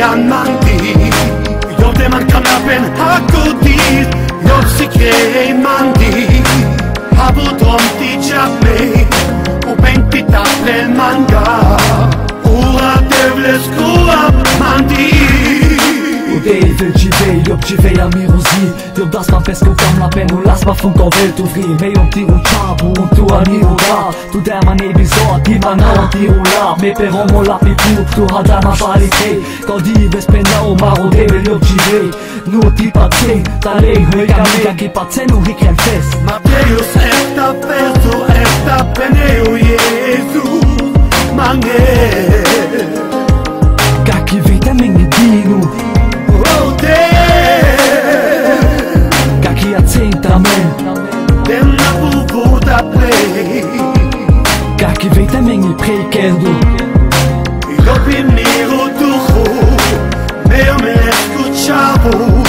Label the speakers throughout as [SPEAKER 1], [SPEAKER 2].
[SPEAKER 1] Amanti, yo te marcan la pen hakudis, yo si crei mandi, habudom ti chapme, u benti taple manga, ura devle skua mandi.
[SPEAKER 2] Devil G-Vei, job G-Vei a mirozi Job das man fest kam la pen und lass ma funk auf Welt ufri Mei ti un chabu un tu amiru da Tu der man episod, di man na ti un la Me però mo la pipu, tu hada ma valite Quand di ves penna o maro devil job G-Vei Nu ti paței, ta lei hăi ca mica che paței nu hic el fest
[SPEAKER 1] Ma Deus esta perso, esta peneu Jesus Mange
[SPEAKER 2] Ca chi vite mengi dinu Kaki accenta men
[SPEAKER 1] Dem na bubu da play
[SPEAKER 2] Kaki vete mengi prekerdu
[SPEAKER 1] Yo primero duhu Meo me escuchavo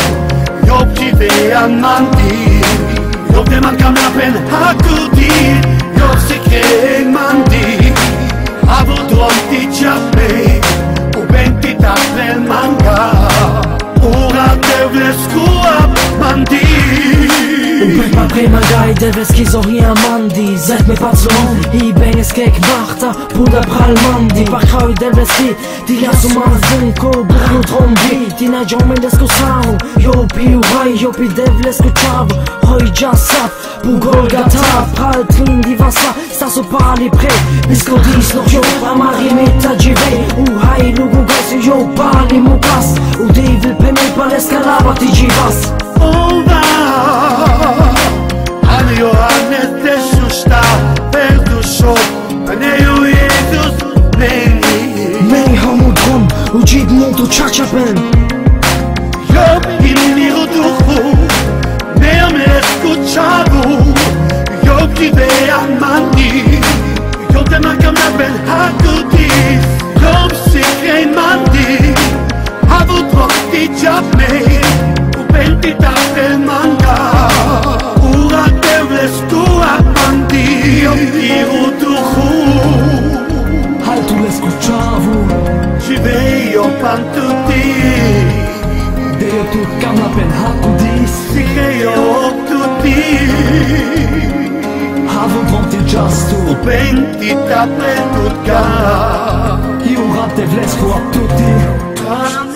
[SPEAKER 1] Yo tive amanti Yo te mancam la pen hakudi Yo se che mandi Avo duanti chape U benti taple manga Ura devle skua mandi
[SPEAKER 2] Umpet ma prima gai devle schizoria mandi Zet me pazzon, I benges kek varta Puda pral mandi Parkau devle ski Di jasu mazunko Brano trombi Di na jomen desko samu Yo pi urai, yo pi devle sko chavo Hoi jasat Pugol gata Pral trin di vasa Staso pali pre Bisko dis noch yo Amari meta G-Vei Uhai lugu gaisu yo pali mukas U devil pe me palescalava ti givas
[SPEAKER 1] Ova Ani Ioannes te susta Perdușo Peneu Jesus Neni
[SPEAKER 2] Mei hamudron Ucid muntu chachapen
[SPEAKER 1] Yo imiru duhu Meo me escuchavo Yo tive amanti Yo te mancam la pen hakudis Yo si crei mandi Avut rosti chapme Benti taple manga Ura devle skua mandi Yo iru duhu
[SPEAKER 2] Haltu l'escuchavo
[SPEAKER 1] G-Vei yo pantuti
[SPEAKER 2] Deo tu cam la pen hakudis
[SPEAKER 1] Si che yo tutti
[SPEAKER 2] Havon vonti justu
[SPEAKER 1] Benti taple tutka
[SPEAKER 2] Iu rap devlescu a tutti